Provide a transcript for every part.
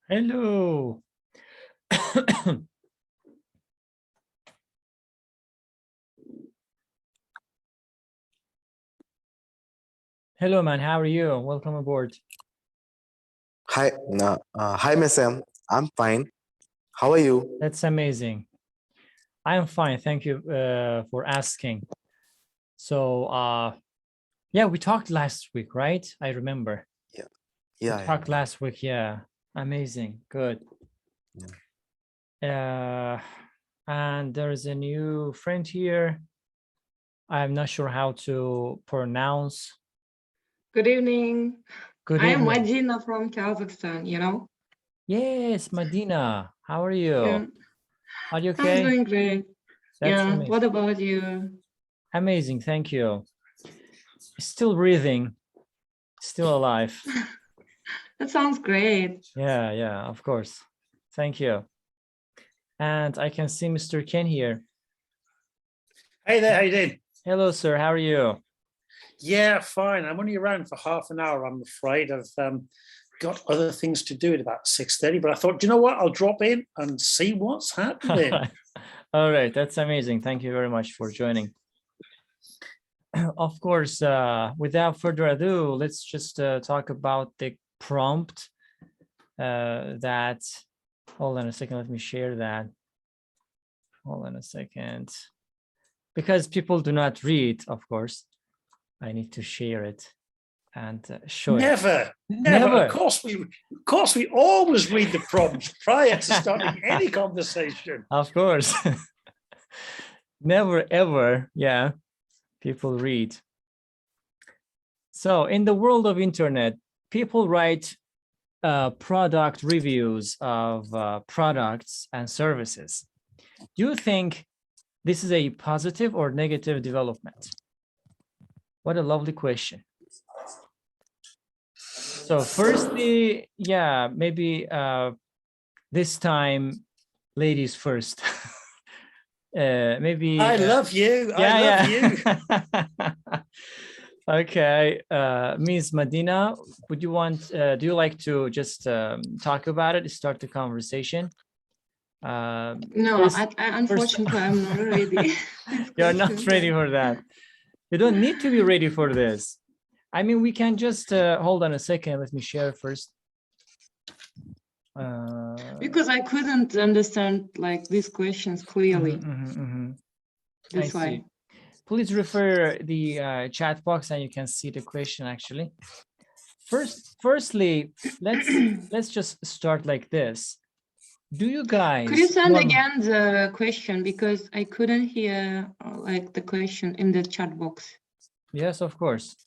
Hello. Hello, man. How are you? Welcome aboard. Hi, Meysam. I'm fine. How are you? That's amazing. I'm fine. Thank you for asking. So, yeah, we talked last week, right? I remember. Yeah, We yeah, talked last week. Yeah. Amazing. Good. And there is a new friend here. I'm not sure how to pronounce. Good evening. Good I am evening. Madina from Kazakhstan. Yes, Madina. How are you? Yeah. Are you I'm okay? doing great. That's yeah. amazing. What about you? Amazing. Thank you. Still breathing, still alive. That sounds great. Yeah, of course. Thank you. And I can see Mr. Ken here. Hey there, how you doing? Hello, sir. How are you? Yeah, fine. I'm only around for half an hour, I'm afraid. I've got other things to do at about 6:30, but I thought, you know what? I'll drop in and see what's happening. All right, that's amazing. Thank you very much for joining. Of course, without further ado, let's just talk about the prompt that, hold on a second, let me share that. Hold on a second. Because people do not read, of course, I need to share it and show Never. Never. Of course, we always read the prompts prior to starting any conversation. Of course. Never, ever, yeah, people read. So in the world of internet, people write product reviews of products and services. Do you think this is a positive or negative development? What a lovely question. So firstly, yeah, maybe this time, ladies first. Maybe I love you. I love you. Okay, Ms. Medina, would you want? Do you like to just talk about it? Start the conversation. No, unfortunately, I'm not ready. You're not ready for that. You don't need to be ready for this. I mean, we can just hold on a second. Let me share first. Because I couldn't understand like these questions clearly. That's why. See. Please refer the chat box and you can see the question actually. Firstly, let's just start like this. Do you guys? Could you send again the question because I couldn't hear like the question in the chat box? Yes, of course.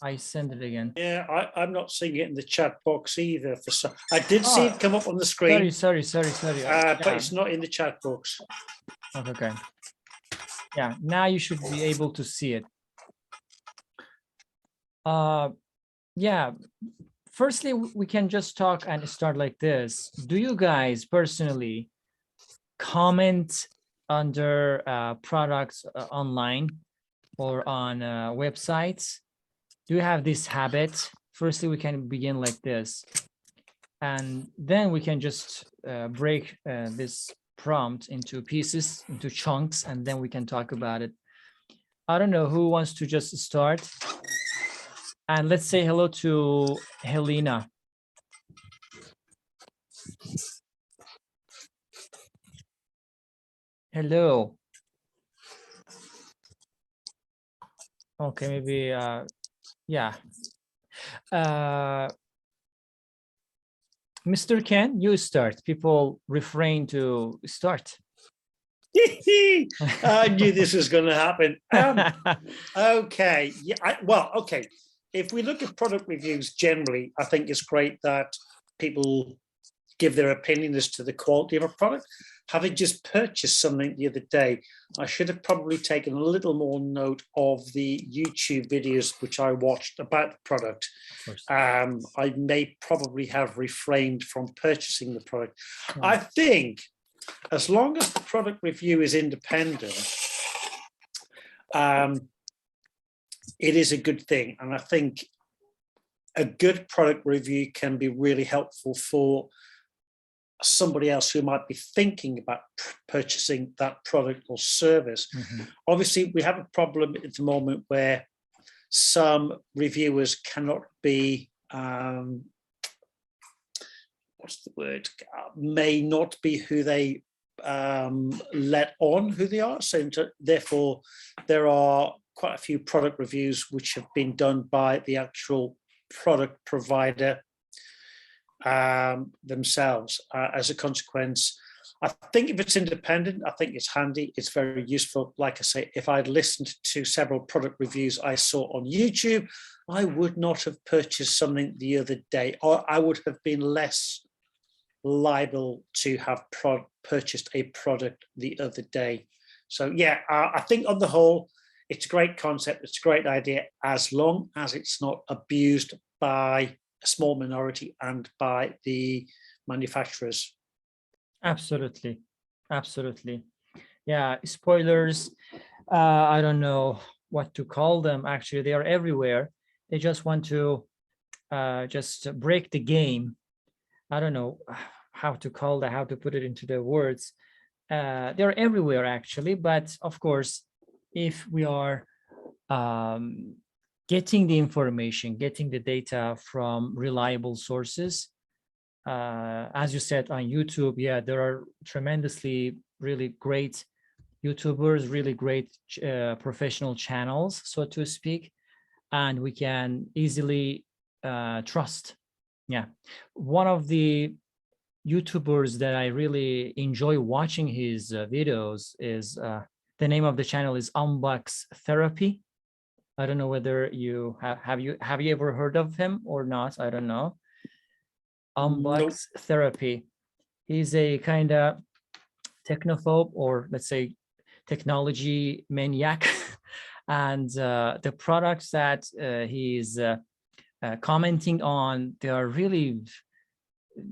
I send it again. Yeah, I'm not seeing it in the chat box either. I did see it come up on the screen. Sorry. But it's not in the chat box. Okay. Yeah, now you should be able to see it. Yeah, firstly, we can just talk and start like this. Do you guys personally comment under products online or on websites? Do you have this habit? Firstly, we can begin like this. And then we can just break this prompt into pieces, into chunks, and then we can talk about it. I don't know who wants to just start. And let's say hello to Helena. Hello. Okay, maybe, yeah. Mr. Ken, you start. People refrain to start. I knew this was going to happen. Okay. Yeah. Okay. If we look at product reviews generally, I think it's great that people give their opinion as to the quality of a product. Having just purchased something the other day, I should have probably taken a little more note of the YouTube videos which I watched about the product. I may probably have refrained from purchasing the product. I think as long as the product review is independent, it is a good thing. And I think a good product review can be really helpful for somebody else who might be thinking about purchasing that product or service. Obviously, we have a problem at the moment where some reviewers cannot be, what's the word, may not be who they let on who they are. So therefore, there are quite a few product reviews which have been done by the actual product provider themselves. As a consequence, I think if it's independent, I think it's handy. It's very useful. Like I say, if I'd listened to several product reviews I saw on YouTube, I would not have purchased something the other day, or I would have been less liable to have purchased a product the other day. So yeah, I think on the whole, it's a great concept. It's a great idea, as long as it's not abused by a small minority and by the manufacturers. Absolutely. Absolutely. Yeah. Spoilers. I don't know what to call them. Actually, they are everywhere. They just want to just break the game. I don't know how to call that, how to put it into the words. They're everywhere, actually. But of course, if we are getting the information, getting the data from reliable sources, as you said on YouTube, yeah, there are tremendously really great YouTubers, really great professional channels, so to speak, and we can easily trust. Yeah, one of the YouTubers that I really enjoy watching his videos is the name of the channel is Unbox Therapy. I don't know whether you have you ever heard of him or not? I don't know. Unbox Therapy. He's a kind of technophobe, or let's say technology maniac, and the products that he's commenting on, they are really,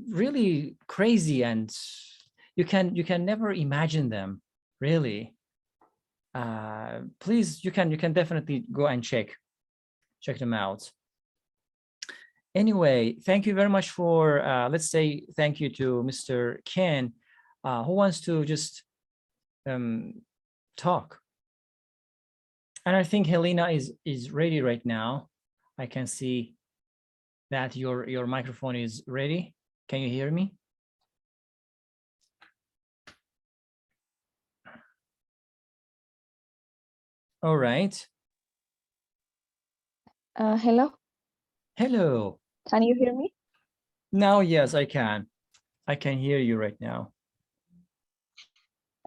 really crazy, and you can never imagine them, really. Please, you can definitely go and check them out. Anyway, thank you very much for let's say thank you to Mr. Ken, who wants to just talk. And I think Helena is ready right now. I can see that your microphone is ready. Can you hear me? All right. Hello. Hello. Can you hear me? Now, yes, I can. I can hear you right now.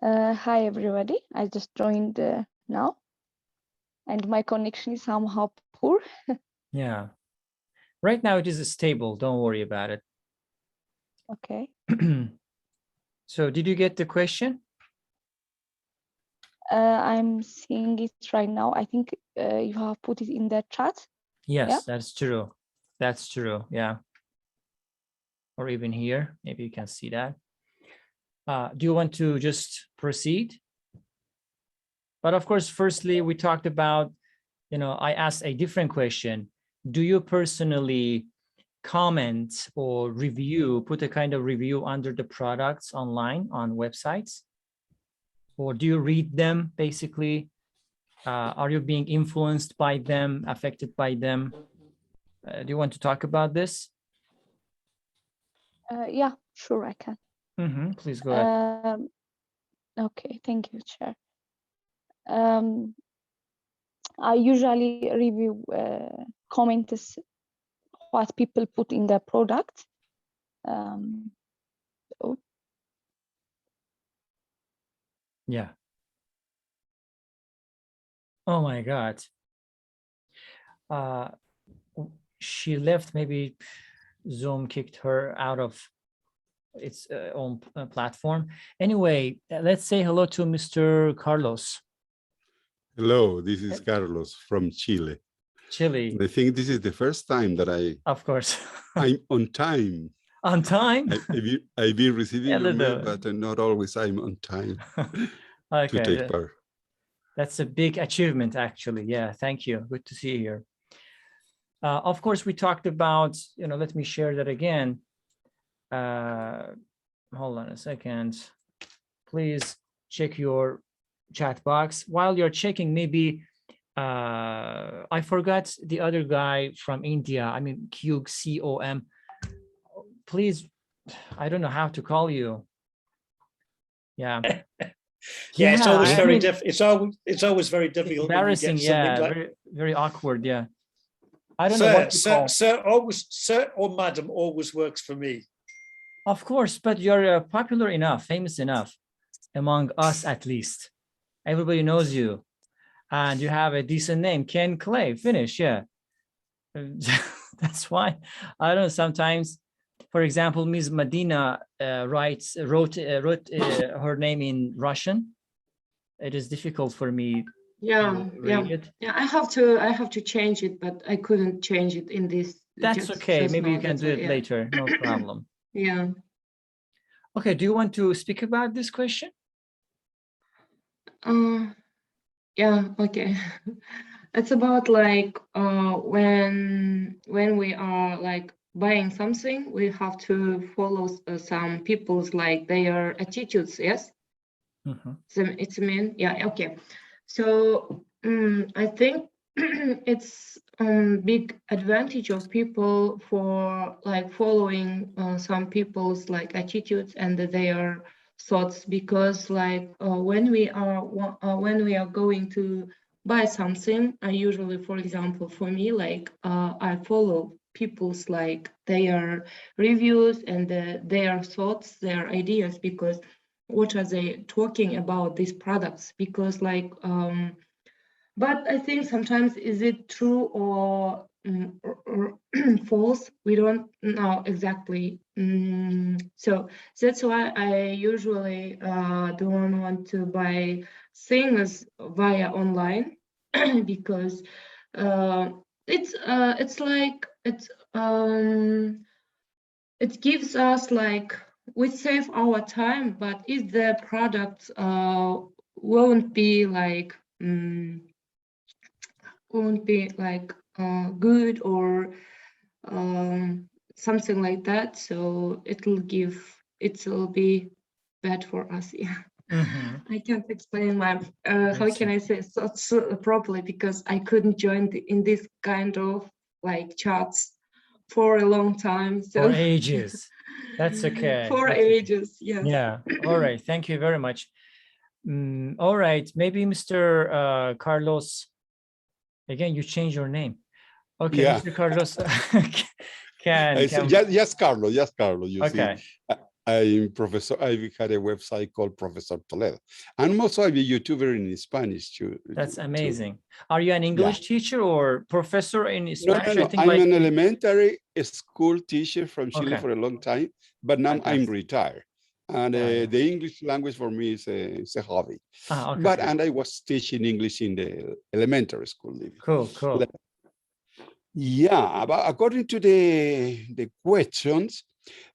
Hi, everybody. I just joined now, and my connection is somehow poor. Yeah. Right now, it is stable. Don't worry about it. Okay. So did you get the question? I'm seeing it right now. I think you have put it in the chat. Yes, Yeah? that's true. That's true. Yeah. Or even here, maybe you can see that. Do you want to just proceed? But of course, firstly, we talked about, I asked a different question. Do you personally comment or review, put a kind of review under the products online on websites? Or do you read them, basically? Are you being influenced by them, affected by them? Do you want to talk about this? Yeah, sure, I can. Please go ahead. Okay, thank you, Chair. I usually review comments what people put in their product. Yeah. Oh my God. She left, maybe Zoom kicked her out of its own platform. Anyway, let's say hello to Mr. Carlos. Hello, this is Carlos from Chile. Chile. I think this is the first time that Of course. I'm on time. On time? I've been receiving your mail, no. but not always I'm on time Okay. to take part. That's a big achievement, actually. Yeah, thank you. Good to see you here. Of course, we talked about, let me share that again. Hold on a second. Please check your chat box. While you're checking, maybe I forgot the other guy from India. I mean, QCOM. Please, I don't know how to call you. Yeah. Yeah, it's always I very mean, it's always very difficult when you get embarrassing. something Yeah, like very, very awkward. Yeah. I don't know what to call. sir or madam always works for me. Of course, but you're popular enough, famous enough among us, at least. Everybody knows you, and you have a decent name, Ken Clay. Finish, yeah. That's why I don't know. Sometimes, for example, Ms. Medina wrote her name in Russian. It is difficult for me Yeah, to read it. yeah. I have to change it, but I couldn't change it in this. That's okay. just Maybe now, you can that's do why, it yeah. later. No problem. Yeah. Okay. Do you want to speak about this question? Yeah. Okay. It's about like when we are like buying something, we have to follow some people's like their attitudes. Yes. So it's mean, yeah, okay. So I think it's big advantage of people for like following some people's like attitudes and their thoughts, because like when we are going to buy something, I usually, for example, for me, like I follow people's like their reviews and their thoughts, their ideas, because what are they talking about these products, because like but I think sometimes is it true or false, we don't know exactly. So that's why I usually don't want to buy things via online because it's like it gives us like we save our time, but if the product won't be like good or something like that, so it'll be bad for us. Yeah. I can't explain my how can I say so properly, because I couldn't join in this kind of like chats for a long time. So For ages. That's okay. For That's ages, okay. yes. Yeah. All right. Thank you very much. All right. Maybe Mr. Carlos. Again, you change your name. Okay, Yeah. Mr. Carlos can. Yes, Carlos. Yes, Carlos. You Okay. see, I'm professor. I had a website called Professor Toledo, and also I'm a YouTuber in Spanish too. That's amazing. Are you an English teacher or professor in Spanish? No. I think I'm like an elementary school teacher from Chile Okay. for a long time, but now I'm Fantastic. retired. And Yeah. the English language for me is a hobby. Okay. And I was teaching English in the elementary school. Cool. Yeah, but according to the questions,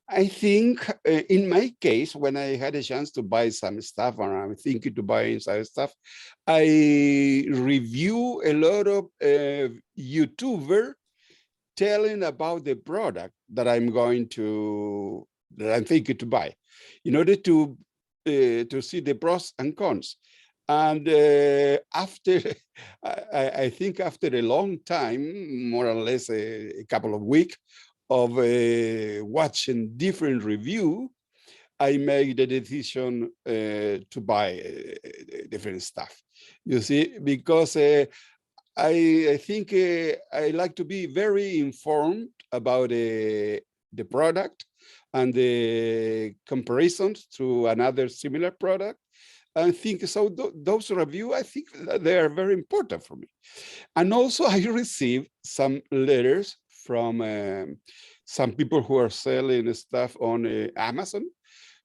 I think in my case, when I had a chance to buy some stuff, and I'm thinking to buy some stuff, I review a lot of YouTuber telling about the product that I'm thinking to buy, in order to see the pros and cons. And after, I think after a long time, more or less a couple of weeks of watching different review, I made the decision to buy different stuff. You see, because I think I like to be very informed about the product and the comparisons to another similar product. I think so. Those reviews, I think they are very important for me. And also, I received some letters from some people who are selling stuff on Amazon.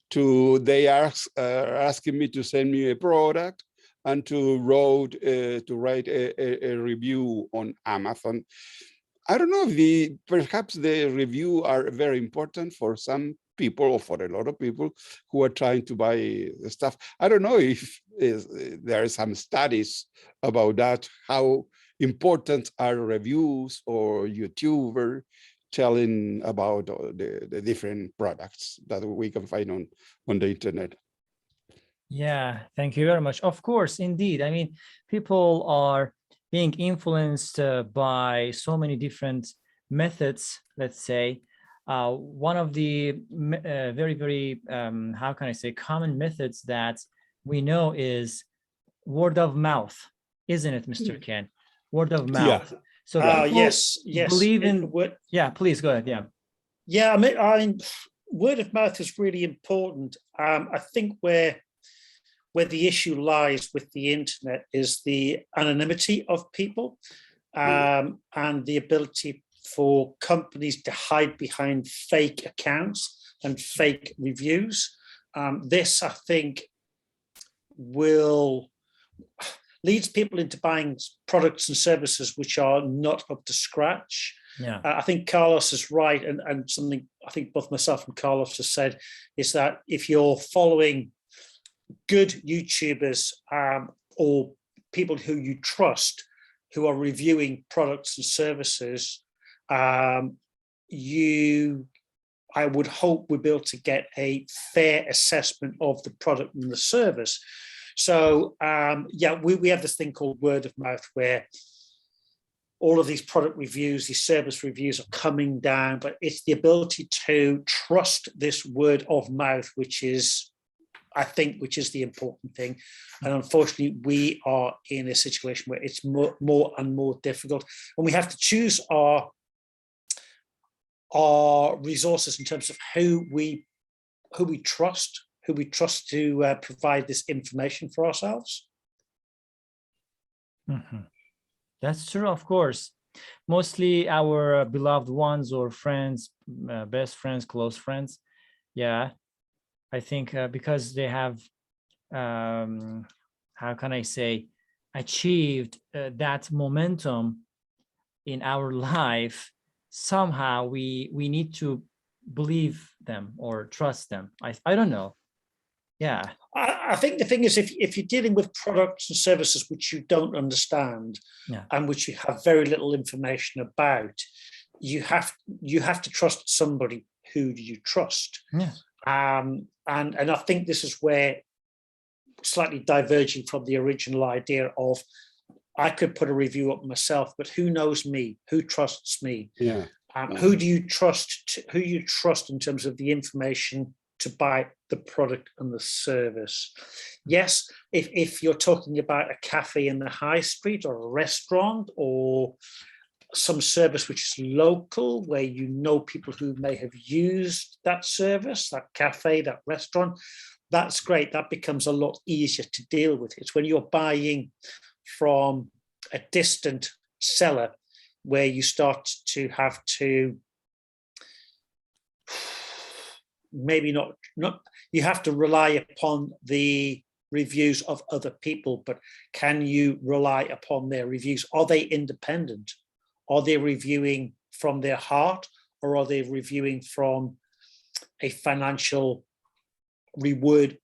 They are asking me to send me a product and to write a review on Amazon. I don't know if perhaps the review are very important for some people or for a lot of people who are trying to buy the stuff. I don't know if there are some studies about that, how important are reviews or YouTuber telling about the different products that we can find on the internet. Yeah, thank you very much. Of course, indeed. I mean, people are being influenced by so many different methods, let's say. One of the very, very, how can I say, common methods that we know is word of mouth, isn't it, Mr. Ken? Word of mouth. So people yes. believe in, yeah, please go ahead. Yeah. Yeah, I mean, word of mouth is really important. I think where the issue lies with the internet is the anonymity of people, and the ability for companies to hide behind fake accounts and fake reviews. This, I think, leads people into buying products and services which are not up to scratch. Yeah. I think Carlos is right, and something I think both myself and Carlos have said is that if you're following good YouTubers or people who you trust, who are reviewing products and services, I would hope we'll be able to get a fair assessment of the product and the service. So yeah, we have this thing called word of mouth, where all of these product reviews, these service reviews are coming down, but it's the ability to trust this word of mouth, which is, I think, the important thing. And unfortunately, we are in a situation where it's more and more difficult, and we have to choose our resources in terms of who we trust to provide this information for ourselves. Mhm. That's true, of course. Mostly our beloved ones or friends, best friends, close friends. Yeah, I think because they have, how can I say, achieved that momentum in our life, somehow we need to believe them or trust them. I don't know. Yeah. I think the thing is, if you're dealing with products and services which you don't understand, Yeah. and which you have very little information about, you have to trust somebody who you trust. Yeah. And I think this is where, slightly diverging from the original idea of, I could put a review up myself, but who knows me? Who trusts me? Yeah. Who do you trust? Who you trust in terms of the information to buy the product and the service? Yes, if you're talking about a cafe in the high street or a restaurant or some service which is local, where you know people who may have used that service, that cafe, that restaurant, that's great. That becomes a lot easier to deal with. It's when you're buying from a distant seller where you start to have to, maybe not you have to rely upon the reviews of other people, but can you rely upon their reviews? Are they independent? Are they reviewing from their heart, or are they reviewing from a financial reward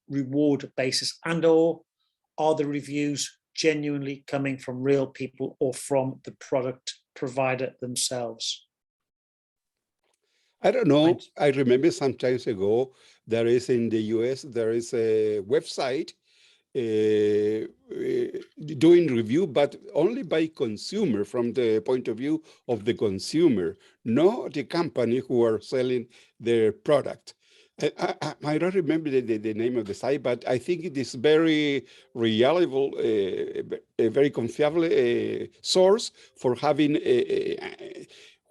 basis, and or are the reviews genuinely coming from real people or from the product provider themselves? I don't know. I remember some times ago, there is in the US, there is a website doing review, but only by consumer, from the point of view of the consumer, not the company who are selling their product. I don't remember the name of the site, but I think it is very reliable, a very confiable source for having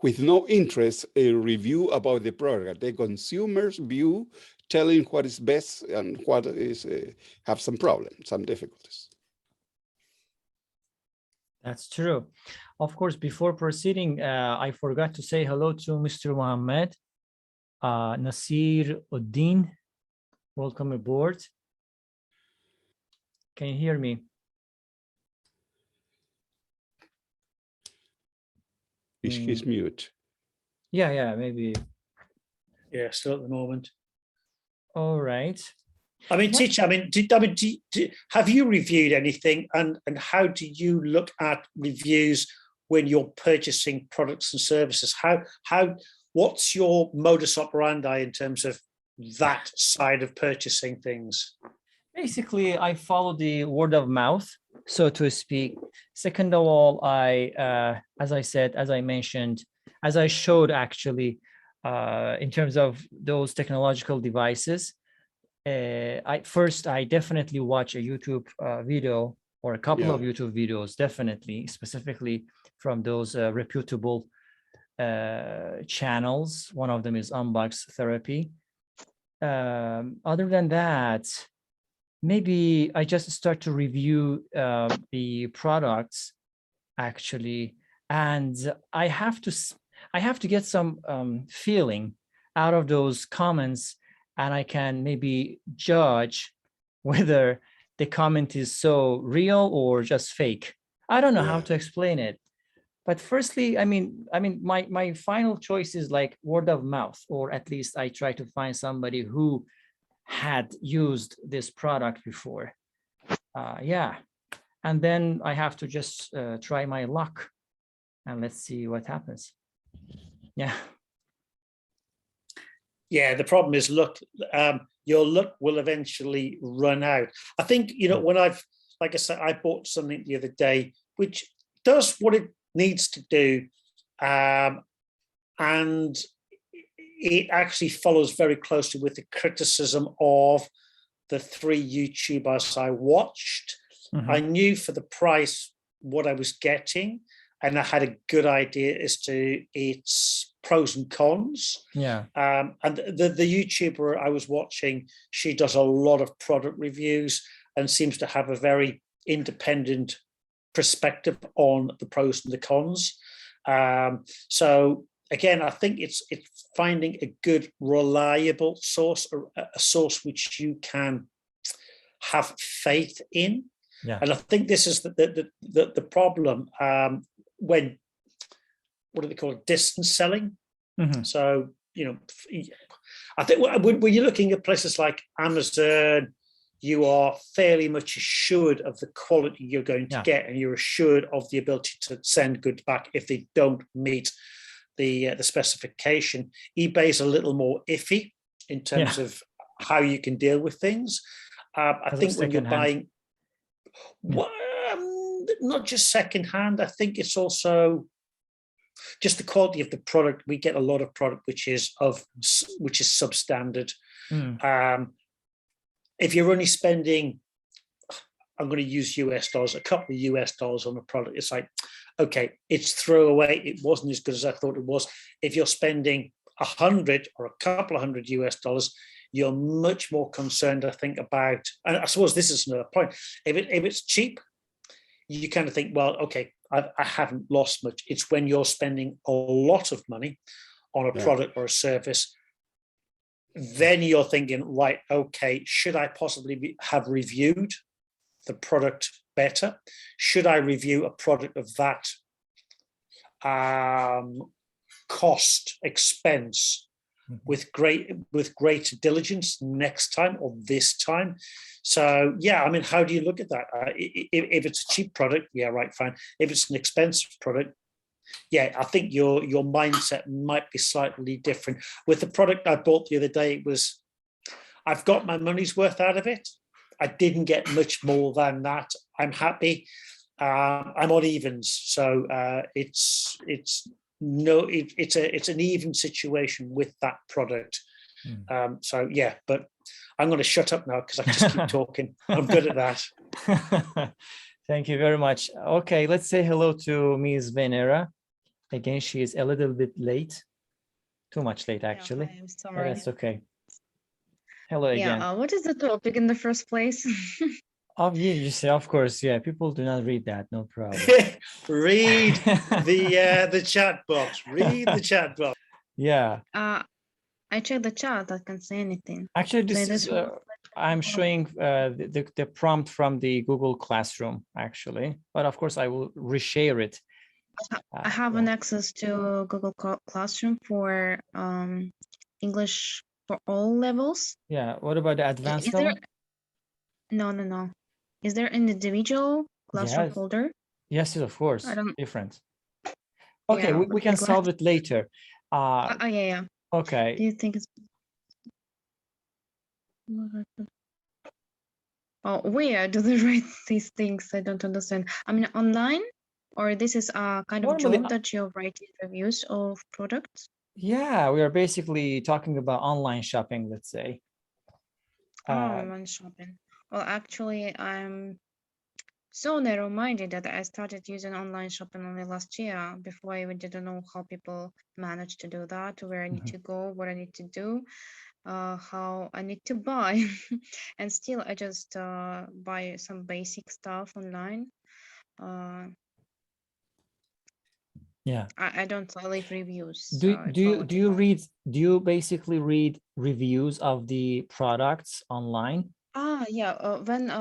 with no interest a review about the product. The consumer's view telling what is best and what is have some problems, some difficulties. That's true. Of course, before proceeding, I forgot to say hello to Mr. Mohammed Nasir Uddin. Welcome aboard. Can you hear me? He's mute. Yeah, maybe. Yeah, still at the moment. All right. I mean, teacher, have you reviewed anything, and how do you look at reviews when you're purchasing products and services? What's your modus operandi in terms of that side of purchasing things? Basically, I follow the word of mouth, so to speak. Second of all, as I mentioned, as I showed actually, in terms of those technological devices, I definitely watch a YouTube video or a couple of YouTube videos, definitely, specifically from those reputable channels. One of them is Unbox Therapy. Other than that, maybe I just start to review the products actually, and I have to get some feeling out of those comments, and I can maybe judge whether the comment is so real or just fake. I don't know how to explain it. But firstly, my final choice is like word of mouth, or at least I try to find somebody who had used this product before. And then I have to just try my luck, and let's see what happens. Yeah, the problem is luck. Your luck will eventually run out. I think, when like I said, I bought something the other day, which does what it needs to do. And it actually follows very closely with the criticism of the 3 YouTubers I watched. I knew for the price what I was getting, and I had a good idea as to its pros and cons. And the YouTuber I was watching, she does a lot of product reviews and seems to have a very independent perspective on the pros and the cons. So again, I think it's finding a good, reliable source, or a source which you can have faith in. And I think this is the problem when, what do they call it, distance selling. So, I think when you're looking at places like Amazon, you are fairly much assured of the quality you're going to get, and you're assured of the ability to send goods back if they don't meet the specification. eBay is a little more iffy in terms of how you can deal with things. I think when you're buying, not just secondhand, I think it's also just the quality of the product. We get a lot of product which is substandard. If you're only spending, I'm going to use US dollars, a couple of US dollars on a product, it's like, okay, it's throwaway. It wasn't as good as I thought it was. If you're spending 100 or a couple of hundred US dollars, you're much more concerned, I think, about, and I suppose this is another point. If it's cheap, you kind of think, well, okay, I haven't lost much. It's when you're spending a lot of money on a product or a service, then you're thinking, right, okay, should I possibly have reviewed the product better? Should I review a product of that cost, expense, with greater diligence next time or this time? So yeah, how do you look at that? If it's a cheap product, yeah, right, fine. If it's an expensive product, yeah, I think your mindset might be slightly different. With the product I bought the other day, it was, I've got my money's worth out of it. I didn't get much more than that. I'm happy. I'm on evens, so it's an even situation with that product. So yeah, but I'm going to shut up now because I just keep talking. I'm good at that. Thank you very much. Okay, let's say hello to Ms. Venera. Again, she is a little bit late. Too much late, actually. I'm sorry. That's okay. Hello again. What is the topic in the first place? You say, of course, yeah. People do not read that, no problem. Read the chat box. Read the chat box. Yeah. I checked the chat. I can't say anything. Actually, this is I'm showing the prompt from the Google Classroom, actually. But of course, I will reshare it. I have an access to Google Classroom for English for all levels. Yeah. What about the advanced level? No. Is there an individual classroom Yes. folder? Yes, of course. I don't. Different. Okay, Yeah, we would can be glad. solve it later. Yeah. Okay. Do you think it's? Oh, where do they write these things? I don't understand. I mean, online, or this is a kind of Normally, job that you're writing reviews of products? yeah, we are basically talking about online shopping, let's say. Online shopping. Well, actually, I'm so narrow-minded that I started using online shopping only last year. Before, I even didn't know how people manage to do that, where I need to go, what I need to do, how I need to buy. And still, I just buy some basic stuff online. Yeah. I don't leave reviews. Do It's do you all do you about. read do you basically read reviews of the products online? Yeah. When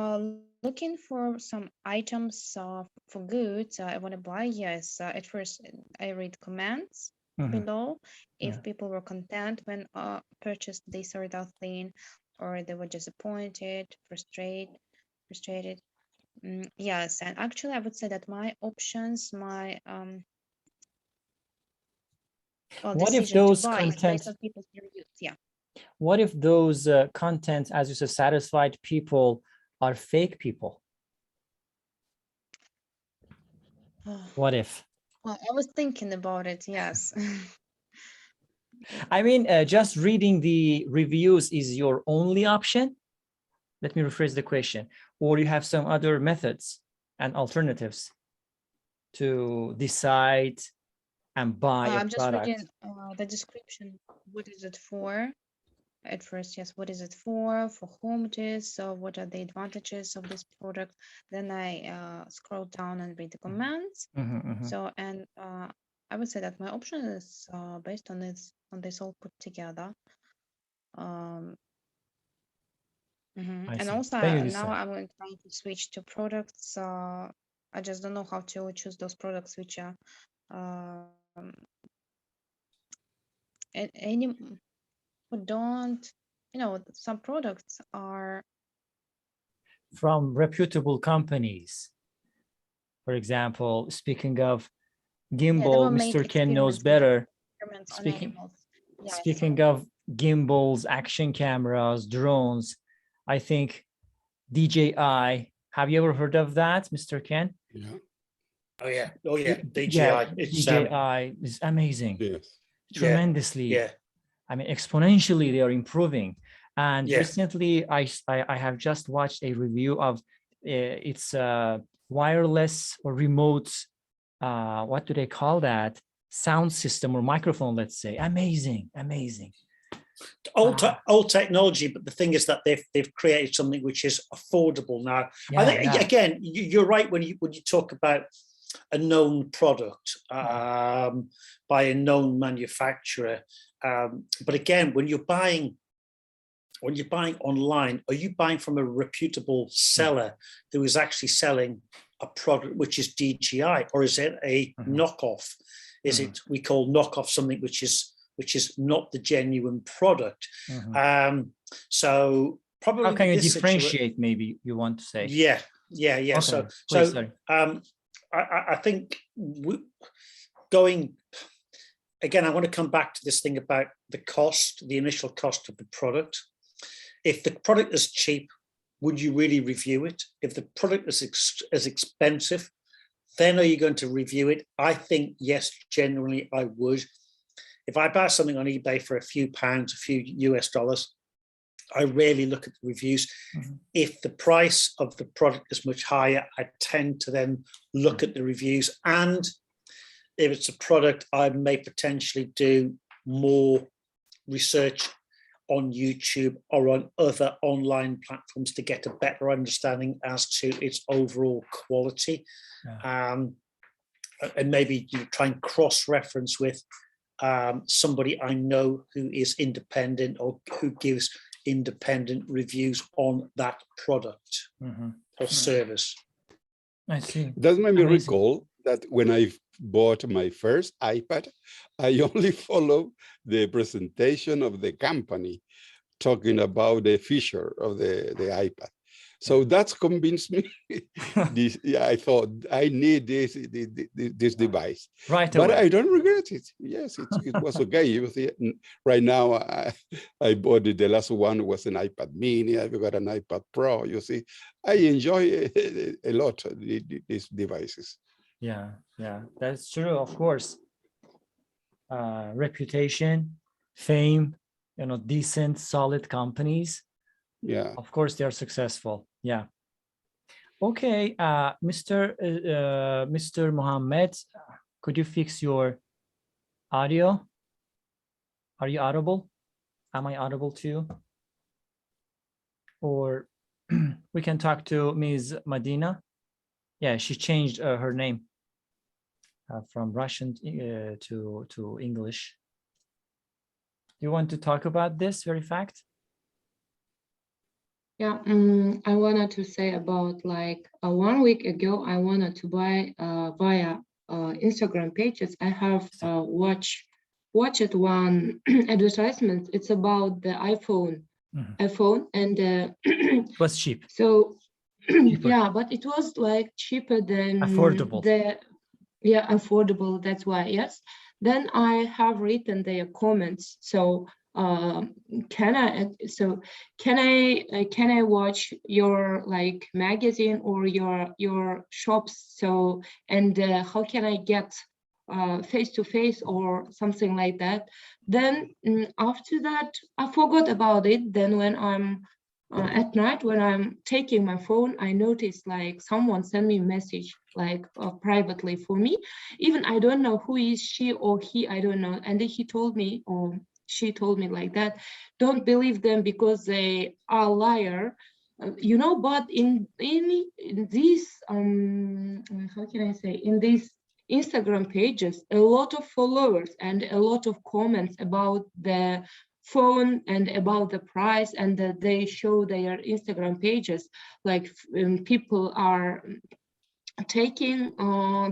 looking for some items for goods I want to buy, yes. At first, I read comments below if Yeah. people were content when purchased this or that thing, or they were disappointed, frustrated. Yes, and actually, I would say that my options, my What if decision to those buy is content based on people's reviews. Yeah. What if those content, as you said, satisfied people are fake people? What if? Well, I was thinking about it. Yes. I mean, just reading the reviews is your only option? Let me rephrase the question. Or you have some other methods and alternatives to decide and buy a I'm just product? reading the description. What is it for? At first, yes, what is it for whom it is, so what are the advantages of this product? Then I scroll down and read the comments. So, and I would say that my option is based on this all put together. I And see. also Thank you, now Meysam. I'm trying to switch to products. I just don't know how to choose those products which are any who don't, some products are. From reputable companies. For example, speaking of Yeah, they gimbal, were made Mr. Ken knows experiments, like better. experiments on Speaking animals. Yeah, Speaking so of gimbals, action cameras, drones, I think DJI, have you ever heard of that, Mr. Ken? Yeah. Oh yeah, Yeah, DJI. It's DJI is amazing, Yes. tremendously. yeah. I mean, exponentially, they are improving. And Yeah. recently, I have just watched a review of its wireless or remote, what do they call that? Sound system or microphone, let's say. Amazing, amazing. Old technology, but the thing is that they've created something which is affordable now. I think again, you're right when you talk about a known product by a known manufacturer. But again, when you're buying online, are you buying from a reputable seller who is actually selling a product which is DJI, or is it a knockoff? Is it, we call knockoff something which is not the genuine product? So probably how can you differentiate? Maybe you want to say. Yeah. Okay, so I think going again, I want to come back to this thing about the cost, the initial cost of the product. If the product is cheap, would you really review it? If the product is expensive, then are you going to review it? I think yes, generally I would. If I buy something on eBay for a few pounds, a few US dollars, I rarely look at the reviews. If the price of the product is much higher, I tend to then look at the reviews. And if it's a product, I may potentially do more research on YouTube or on other online platforms to get a better understanding as to its overall quality. And maybe try and cross-reference with somebody I know who is independent or who gives independent reviews on that product or service. I see. It does make me recall that when I bought my first iPad, I only follow the presentation of the company talking about the feature of the iPad. So that's convinced me. This, yeah, I thought I need this device, Right but away. I don't regret it. Yes, it was okay. Right now, I bought it. The last one was an iPad Mini. I've got an iPad Pro. You see, I enjoy a lot these devices. Yeah, that's true. Of course, reputation, fame, decent, solid companies. Yeah. Of course, they are successful. Yeah. Okay, Mr. Mohammed, could you fix your audio? Are you audible? Am I audible too? Or we can talk to Ms. Medina. Yeah, she changed her name from Russian to English. Do you want to talk about this very fact? Yeah, I wanted to say about like 1 week ago, I wanted to buy via Instagram pages. I have watched one advertisement. It's about the iPhone, and It was cheap. so Cheaper. yeah, but it was like cheaper than Affordable. affordable. That's why, yes. Then I have written their comments. So can I watch your like magazine or your shops? So and how can I get face to face or something like that? Then after that, I forgot about it. Then when I'm at night, when I'm taking my phone, I noticed like someone sent me a message like privately for me. Even I don't know who is she or he, I don't know. And then he told me, or she told me like that, don't believe them because they are liar. But in these how can I say, in these Instagram pages, a lot of followers and a lot of comments about the phone and about the price, and that they show their Instagram pages like people are taking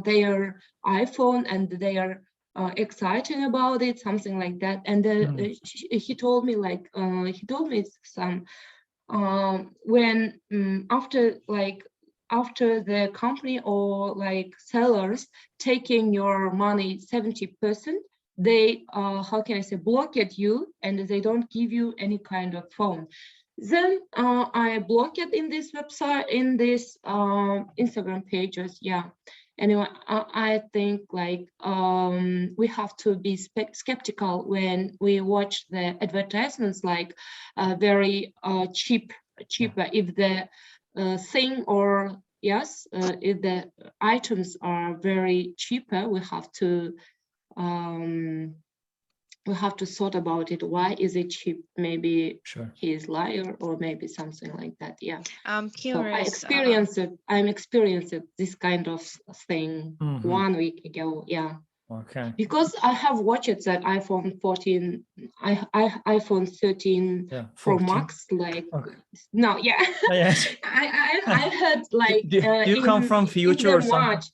their iPhone and they are excited about it, something like that. And he told me like some when after the company or like sellers taking your money 70%, they how can I say, block at you and they don't give you any kind of phone. Then I block it in this website, in this Instagram pages. Yeah. Anyway, I think like we have to be skeptical when we watch the advertisements, like very cheaper. If the thing or yes, if the items are very cheaper, we have to thought about it. Why is it cheap? Maybe sure. He is liar or maybe something like that. Yeah. I'm curious. So I'm experienced this kind of thing 1 week ago. Yeah. Okay. Because I have watched that iPhone 14, iPhone 13 Pro Max, like okay. no, yeah. Yes. I heard like do you come from future or something? March.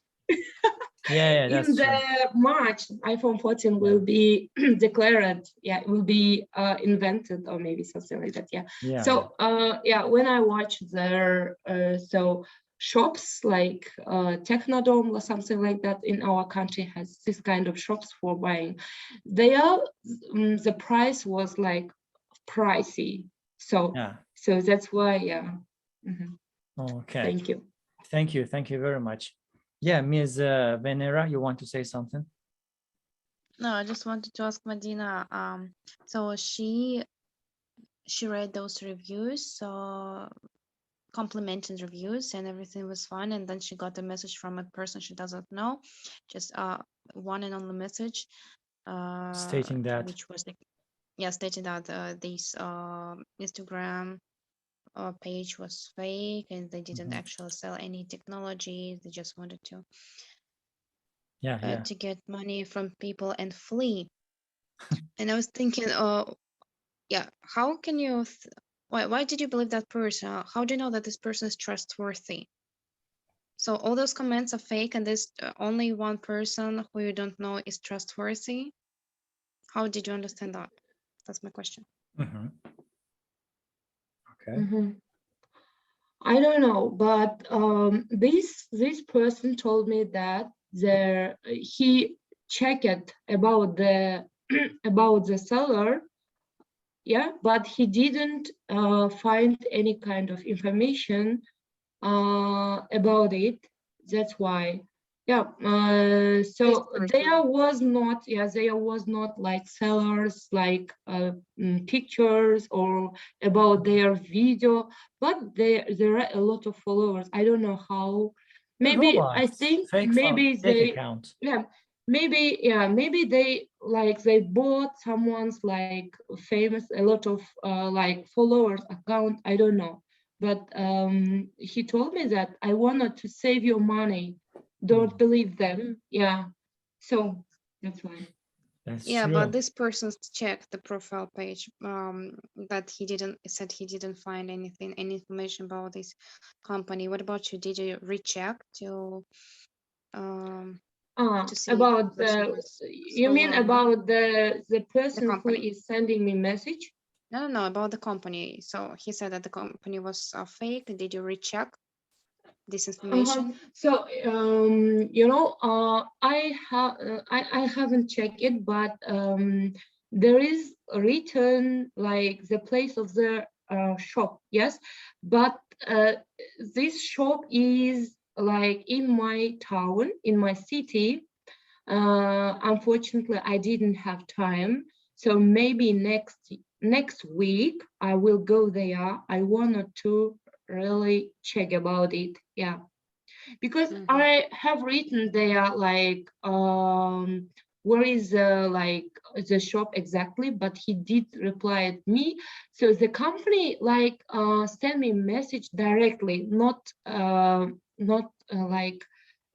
Yeah, that's in the March, iPhone 14 will be declared. Yeah, it will be invented or maybe something like that. Yeah. So when I watch their shops like Technodome or something like that in our country has this kind of shops for buying. The price was like pricey. So that's why. Yeah. Okay. Thank you. Thank you very much. Yeah, Ms. Venera, you want to say something? No, I just wanted to ask Medina. So she read those reviews, so complimenting reviews, and everything was fine. And then she got a message from a person she doesn't know, just one and only message, stating that, which was like, stating that this Instagram page was fake and they didn't actually sell any technology. They just wanted to to get money from people and flee. And I was thinking, how can you why did you believe that person? How do you know that this person is trustworthy? So all those comments are fake and there's only one person who you don't know is trustworthy. How did you understand that? That's my question. Okay. I don't know, but this person told me that he checked about the about the seller, yeah, but he didn't find any kind of information about it. That's why, yeah. So there was not, yeah, there was not like sellers, like pictures or about their video, but there are a lot of followers. I don't know how. Maybe I Robots, think fake maybe fake they, account. yeah, maybe, yeah, maybe they like they bought someone's like famous, a lot of like followers account. I don't know, but he told me that I wanted to save your money. Don't believe them. Yeah, so that's why. That's Yeah, true. but this person's checked the profile page, that he didn't find anything, any information about this company. What about you? Did you recheck to see if About the person the, was you still mean about the the person who company? is sending me message? No, no, about the company. So he said that the company was fake. Did you recheck this information? So you know, I haven't checked it, but there is written like the place of the shop, yes, but this shop is like in my town, in my city. Unfortunately, I didn't have time, so maybe next week I will go there. I wanted to really check about it, yeah, because I have written there like where is like the shop exactly, but he did reply at me. So the company like sent me message directly, not like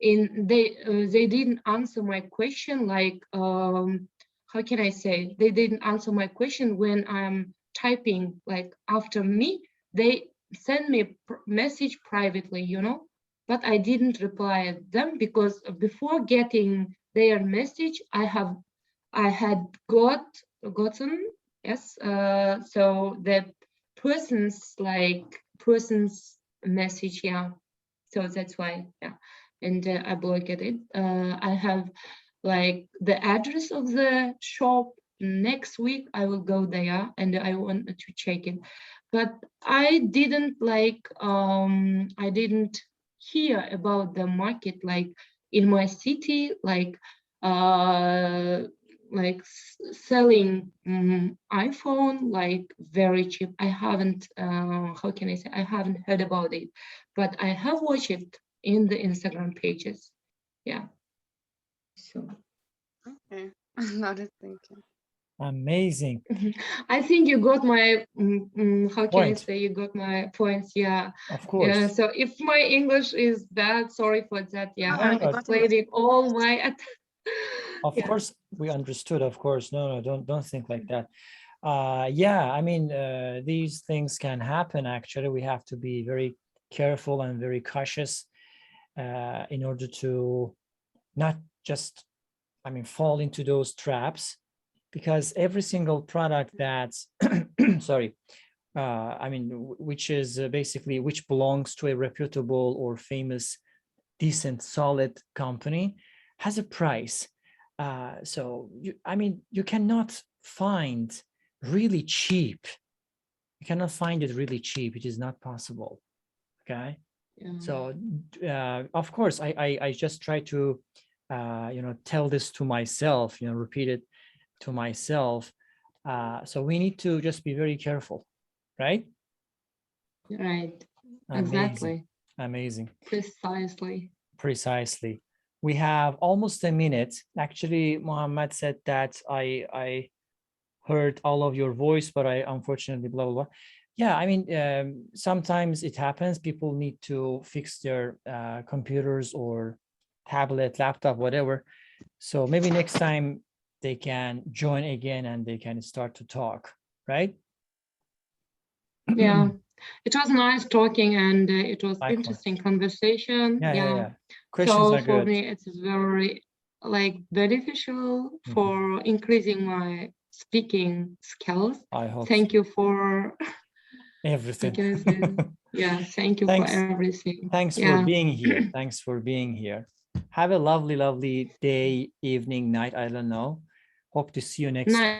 in they didn't answer my question, like how can I say, they didn't answer my question when I'm typing, like after me they send me message privately, you know, but I didn't reply them because before getting their message, I had gotten, yes, so the person's message, yeah, so that's why, yeah, and I blocked it. I have like the address of the shop. Next week I will go there and I want to check it, but I didn't like I didn't hear about the market like in my city, uh selling iPhone like very cheap. I haven't how can I say, I haven't heard about it, but I have watched it in the Instagram pages, yeah. So Okay, not a thinking. Amazing I think you got my how can I point. say, you got my points, yeah. Of Yeah, course. so if my English is bad, sorry for that, yeah. No, I'm you got it. explaining all my Of yeah. course, we understood. Of course, no, don't think like that. Yeah, I mean, these things can happen. Actually, we have to be very careful and very cautious in order to not just, I mean, fall into those traps, because every single product that's, sorry, I mean, which is basically which belongs to a reputable or famous, decent, solid company has a price. So I mean, you cannot find really cheap. You cannot find it really cheap. It is not possible. Okay. So of course, I just try to tell this to myself, repeat it to myself. So we need to just be very careful, right? Right, Amazing, exactly, amazing, precisely. we have almost a minute. Actually, Mohammed said that I heard all of your voice, but I unfortunately blah blah blah. Yeah, I mean, sometimes it happens. People need to fix their computers or tablet, laptop, whatever. So maybe next time they can join again and they can start to talk, right? Yeah, it was nice talking, and it was Likewise. interesting conversation. Yeah. Questions So are for good. me, it's very like beneficial for increasing my speaking skills. I hope Thank so. you for Everything. can I say? Yeah, thank you Thanks. for everything. Thanks for Yeah. being here. Thanks for being here. Have a lovely, lovely day, evening, night. I don't know. Hope to see you next Nice.